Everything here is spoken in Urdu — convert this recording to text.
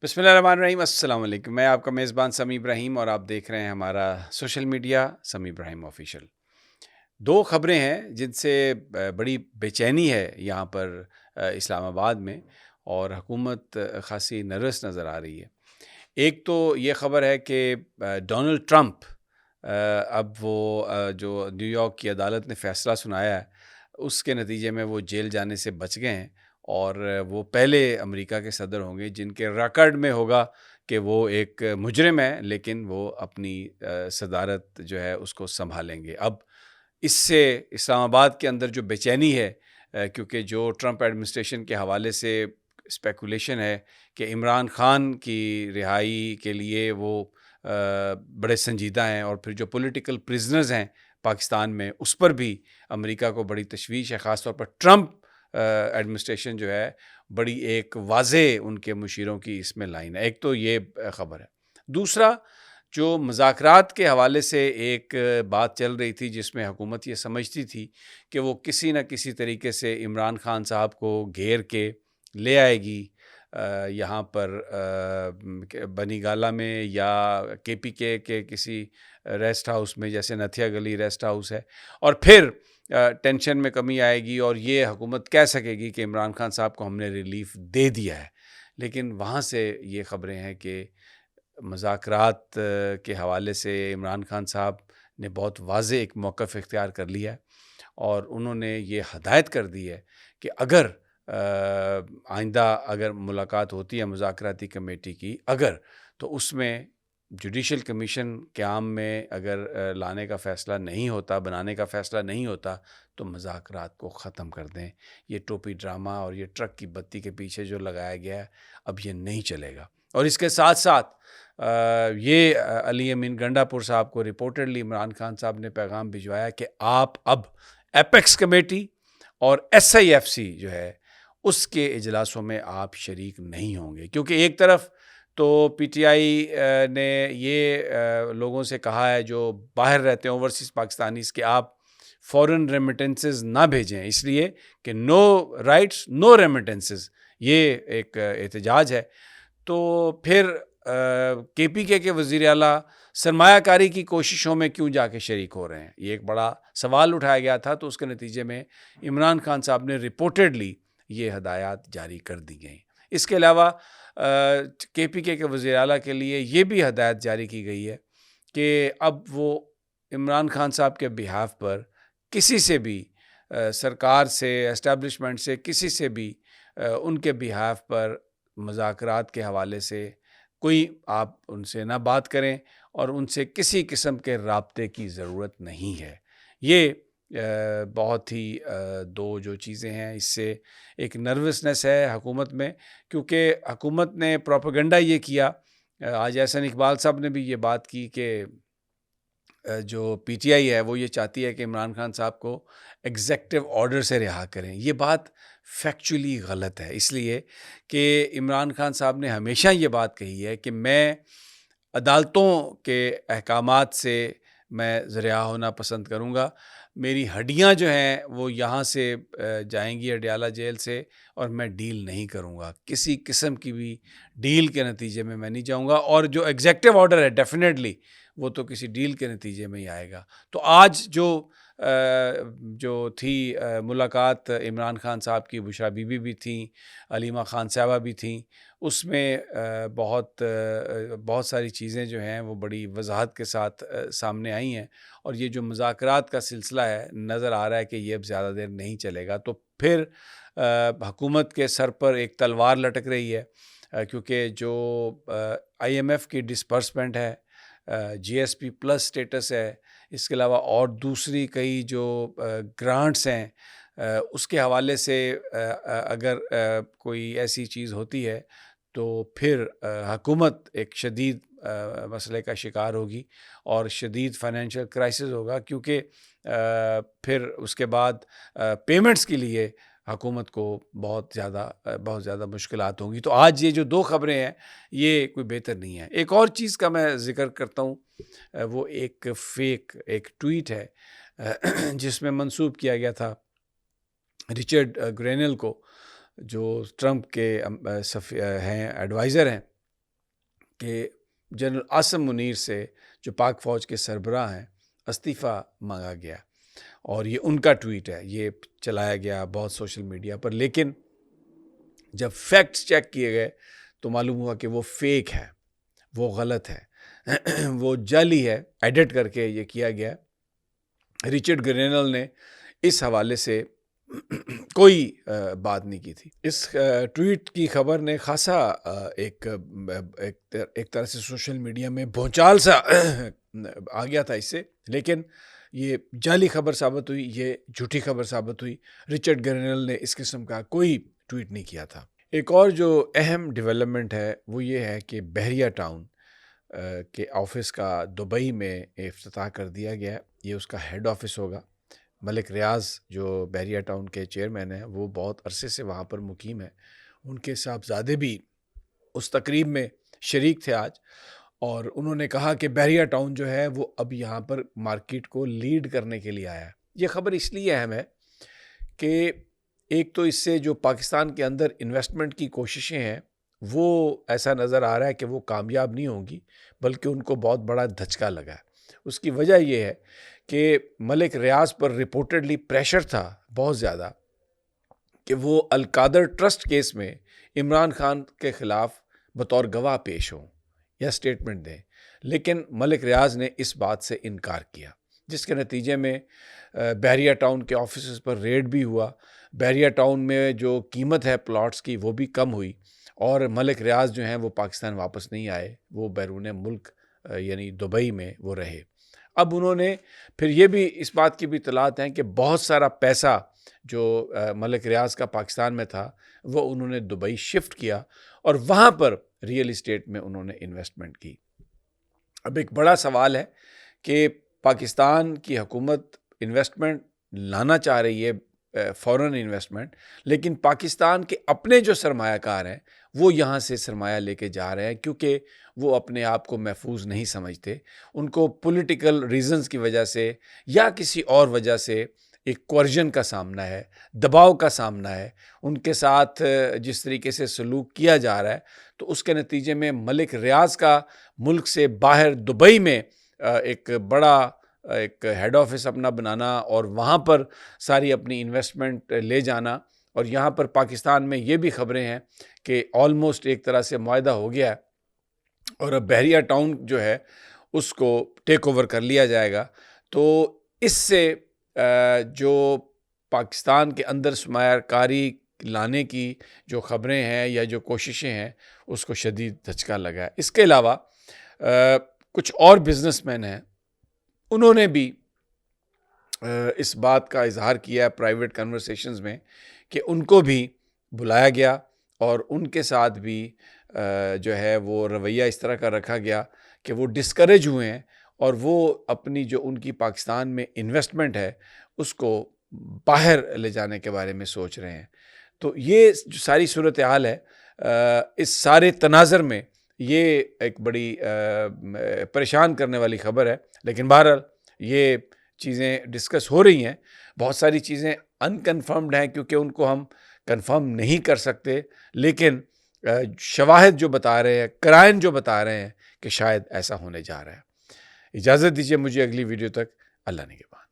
بسم اللہ الرحمن الرحیم، السلام علیکم۔ میں آپ کا میزبان سمی ابراہیم اور آپ دیکھ رہے ہیں ہمارا سوشل میڈیا سمی ابراہیم آفیشیل۔ دو خبریں ہیں جن سے بڑی بے چینی ہے یہاں پر اسلام آباد میں، اور حکومت خاصی نروس نظر آ رہی ہے۔ ایک تو یہ خبر ہے کہ ڈونلڈ ٹرمپ اب وہ جو نیو یارک کی عدالت نے فیصلہ سنایا ہے اس کے نتیجے میں وہ جیل جانے سے بچ گئے ہیں، اور وہ پہلے امریکہ کے صدر ہوں گے جن کے ریکارڈ میں ہوگا کہ وہ ایک مجرم ہے لیکن وہ اپنی صدارت جو ہے اس کو سنبھالیں گے۔ اب اس سے اسلام آباد کے اندر جو بے چینی ہے، کیونکہ جو ٹرمپ ایڈمنسٹریشن کے حوالے سے اسپیکولیشن ہے کہ عمران خان کی رہائی کے لیے وہ بڑے سنجیدہ ہیں، اور پھر جو پولیٹیکل پرزنرز ہیں پاکستان میں اس پر بھی امریکہ کو بڑی تشویش ہے، خاص طور پر ٹرمپ ایڈمنسٹریشن جو ہے بڑی ایک واضح ان کے مشیروں کی اس میں لائن ہے۔ ایک تو یہ خبر ہے۔ دوسرا، جو مذاکرات کے حوالے سے ایک بات چل رہی تھی جس میں حکومت یہ سمجھتی تھی کہ وہ کسی نہ کسی طریقے سے عمران خان صاحب کو گھیر کے لے آئے گی یہاں پر بنی گالہ میں یا کے پی کے کسی ریسٹ ہاؤس میں، جیسے نتھیا گلی ریسٹ ہاؤس ہے، اور پھر ٹینشن میں کمی آئے گی اور یہ حکومت کہہ سکے گی کہ عمران خان صاحب کو ہم نے ریلیف دے دیا ہے۔ لیکن وہاں سے یہ خبریں ہیں کہ مذاکرات کے حوالے سے عمران خان صاحب نے بہت واضح ایک موقف اختیار کر لیا ہے، اور انہوں نے یہ ہدایت کر دی ہے کہ اگر آئندہ اگر ملاقات ہوتی ہے مذاکراتی کمیٹی کی، اگر تو اس میں جوڈیشل کمیشن قیام میں اگر لانے کا فیصلہ نہیں ہوتا، بنانے کا فیصلہ نہیں ہوتا، تو مذاکرات کو ختم کر دیں۔ یہ ٹوپی ڈرامہ اور یہ ٹرک کی بتی کے پیچھے جو لگایا گیا ہے اب یہ نہیں چلے گا۔ اور اس کے ساتھ ساتھ یہ علی امین گنڈا پور صاحب کو رپورٹڈلی عمران خان صاحب نے پیغام بھجوایا کہ آپ اب ایپیکس کمیٹی اور ایس آئی ایف سی جو ہے اس کے اجلاسوں میں آپ شریک نہیں ہوں گے، کیونکہ ایک طرف تو پی ٹی آئی نے یہ لوگوں سے کہا ہے جو باہر رہتے ہیں اوورسیز پاکستانیز کہ آپ فورن ریمیٹنسز نہ بھیجیں، اس لیے کہ نو رائٹس نو ریمیٹنسز، یہ ایک احتجاج ہے۔ تو پھر کے پی کے وزیر اعلیٰ سرمایہ کاری کی کوششوں میں کیوں جا کے شریک ہو رہے ہیں، یہ ایک بڑا سوال اٹھایا گیا تھا۔ تو اس کے نتیجے میں عمران خان صاحب نے رپورٹڈلی یہ ہدایات جاری کر دی گئیں۔ اس کے علاوہ کے پی کے وزیر اعلیٰ کے لیے یہ بھی ہدایت جاری کی گئی ہے کہ اب وہ عمران خان صاحب کے بہاف پر کسی سے بھی سرکار سے، اسٹیبلشمنٹ سے، کسی سے بھی ان کے بہاف پر مذاکرات کے حوالے سے کوئی آپ ان سے نہ بات کریں، اور ان سے کسی قسم کے رابطے کی ضرورت نہیں ہے۔ یہ بہت ہی دو جو چیزیں ہیں، اس سے ایک نروسنس ہے حکومت میں، کیونکہ حکومت نے پروپیگنڈا یہ کیا۔ آج احسن اقبال صاحب نے بھی یہ بات کی کہ جو پی ٹی آئی ہے وہ یہ چاہتی ہے کہ عمران خان صاحب کو ایگزیکٹو آرڈر سے رہا کریں۔ یہ بات فیکچولی غلط ہے، اس لیے کہ عمران خان صاحب نے ہمیشہ یہ بات کہی ہے کہ میں عدالتوں کے احکامات سے میں رہا ہونا پسند کروں گا، میری ہڈیاں جو ہیں وہ یہاں سے جائیں گی اڈیالہ جیل سے، اور میں ڈیل نہیں کروں گا، کسی قسم کی بھی ڈیل کے نتیجے میں نہیں جاؤں گا، اور جو ایگزیکٹو آرڈر ہے ڈیفینیٹلی وہ تو کسی ڈیل کے نتیجے میں ہی آئے گا۔ تو آج جو تھی ملاقات عمران خان صاحب کی، بشرا بی بی بھی تھیں، علیمہ خان صاحبہ بھی تھیں، اس میں بہت ساری چیزیں جو ہیں وہ بڑی وضاحت کے ساتھ سامنے آئی ہیں، اور یہ جو مذاکرات کا سلسلہ ہے نظر آ رہا ہے کہ یہ اب زیادہ دیر نہیں چلے گا۔ تو پھر حکومت کے سر پر ایک تلوار لٹک رہی ہے، کیونکہ جو آئی ایم ایف کی ڈسپرسمنٹ ہے، جی ایس پی پلس سٹیٹس ہے، اس کے علاوہ اور دوسری کئی جو گرانٹس ہیں، اس کے حوالے سے اگر کوئی ایسی چیز ہوتی ہے تو پھر حکومت ایک شدید مسئلے کا شکار ہوگی اور شدید فائنینشیل کرائسس ہوگا، کیونکہ پھر اس کے بعد پیمنٹس کے لیے حکومت کو بہت زیادہ مشکلات ہوں گی۔ تو آج یہ جو دو خبریں ہیں یہ کوئی بہتر نہیں ہے۔ ایک اور چیز کا میں ذکر کرتا ہوں، وہ ایک ایک ٹویٹ ہے جس میں منسوب کیا گیا تھا رچرڈ گرینل کو، جو ٹرمپ کے ہیں ایڈوائزر ہیں، کہ جنرل عاصم منیر سے جو پاک فوج کے سربراہ ہیں استعفیٰ مانگا گیا، اور یہ ان کا ٹویٹ ہے، یہ چلایا گیا بہت سوشل میڈیا پر، لیکن جب فیکٹس چیک کیے گئے تو معلوم ہوا کہ وہ فیک ہے، وہ غلط ہے، وہ جعلی ہے، ایڈٹ کر کے یہ کیا گیا۔ رچرڈ گرینل نے اس حوالے سے کوئی بات نہیں کی تھی۔ اس ٹویٹ کی خبر نے خاصا ایک طرح سے سوشل میڈیا میں بھونچال سا آ گیا تھا اس سے، لیکن یہ جعلی خبر ثابت ہوئی، یہ جھوٹی خبر ثابت ہوئی۔ رچرڈ گرینل نے اس قسم کا کوئی ٹویٹ نہیں کیا تھا۔ ایک اور جو اہم ڈیولپمنٹ ہے وہ یہ ہے کہ بحریہ ٹاؤن کے آفس کا دبئی میں افتتاح کر دیا گیا، یہ اس کا ہیڈ آفس ہوگا۔ ملک ریاض جو بحریہ ٹاؤن کے چیئرمین ہیں وہ بہت عرصے سے وہاں پر مقیم ہیں، ان کے صاحبزادے بھی اس تقریب میں شریک تھے آج، اور انہوں نے کہا کہ بحریہ ٹاؤن جو ہے وہ اب یہاں پر مارکیٹ کو لیڈ کرنے کے لیے آیا ہے۔ یہ خبر اس لیے اہم ہے کہ ایک تو اس سے جو پاکستان کے اندر انویسٹمنٹ کی کوششیں ہیں وہ ایسا نظر آ رہا ہے کہ وہ کامیاب نہیں ہوں گی، بلکہ ان کو بہت بڑا دھچکا لگا ہے۔ اس کی وجہ یہ ہے کہ ملک ریاض پر رپورٹڈلی پریشر تھا بہت زیادہ کہ وہ القادر ٹرسٹ کیس میں عمران خان کے خلاف بطور گواہ پیش ہوں یا سٹیٹمنٹ دیں، لیکن ملک ریاض نے اس بات سے انکار کیا، جس کے نتیجے میں بحریہ ٹاؤن کے آفیسز پر ریڈ بھی ہوا۔ بحریہ ٹاؤن میں جو قیمت ہے پلاٹس کی وہ بھی کم ہوئی، اور ملک ریاض جو ہیں وہ پاکستان واپس نہیں آئے، وہ بیرون ملک یعنی دبئی میں وہ رہے۔ اب انہوں نے پھر یہ بھی اس بات کی بھی اطلاعات ہیں کہ بہت سارا پیسہ جو ملک ریاض کا پاکستان میں تھا وہ انہوں نے دبئی شفٹ کیا، اور وہاں پر ریئل اسٹیٹ میں انہوں نے انویسٹمنٹ کی۔ اب ایک بڑا سوال ہے کہ پاکستان کی حکومت انویسٹمنٹ لانا چاہ رہی ہے، فورن انویسٹمنٹ، لیکن پاکستان کے اپنے جو سرمایہ کار ہیں وہ یہاں سے سرمایہ لے کے جا رہے ہیں، کیونکہ وہ اپنے آپ کو محفوظ نہیں سمجھتے، ان کو پولیٹیکل ریزنز کی وجہ سے یا کسی اور وجہ سے ایک کوئرژن کا سامنا ہے، دباؤ کا سامنا ہے، ان کے ساتھ جس طریقے سے سلوک کیا جا رہا ہے، تو اس کے نتیجے میں ملک ریاض کا ملک سے باہر دبئی میں ایک بڑا ایک ہیڈ آفس اپنا بنانا اور وہاں پر ساری اپنی انویسٹمنٹ لے جانا، اور یہاں پر پاکستان میں یہ بھی خبریں ہیں کہ آلموسٹ ایک طرح سے معاہدہ ہو گیا ہے، اور اب بحریہ ٹاؤن جو ہے اس کو ٹیک اوور کر لیا جائے گا۔ تو اس سے جو پاکستان کے اندر سرمایہ کاری لانے کی جو خبریں ہیں یا جو کوششیں ہیں اس کو شدید دھچکا لگا ہے۔ اس کے علاوہ کچھ اور بزنس مین ہیں، انہوں نے بھی اس بات کا اظہار کیا ہے پرائیویٹ کنورسیشنز میں کہ ان کو بھی بلایا گیا اور ان کے ساتھ بھی جو ہے وہ رویہ اس طرح کا رکھا گیا کہ وہ ڈسکریج ہوئے ہیں، اور وہ اپنی جو ان کی پاکستان میں انویسٹمنٹ ہے اس کو باہر لے جانے کے بارے میں سوچ رہے ہیں۔ تو یہ جو ساری صورتحال ہے، اس سارے تناظر میں یہ ایک بڑی پریشان کرنے والی خبر ہے، لیکن بہرحال یہ چیزیں ڈسکس ہو رہی ہیں۔ بہت ساری چیزیں انکنفرمڈ ہیں کیونکہ ان کو ہم کنفرم نہیں کر سکتے، لیکن شواہد جو بتا رہے ہیں، قرائن جو بتا رہے ہیں کہ شاید ایسا ہونے جا رہا ہے۔ اجازت دیجیے مجھے اگلی ویڈیو تک، اللہ نگہبان۔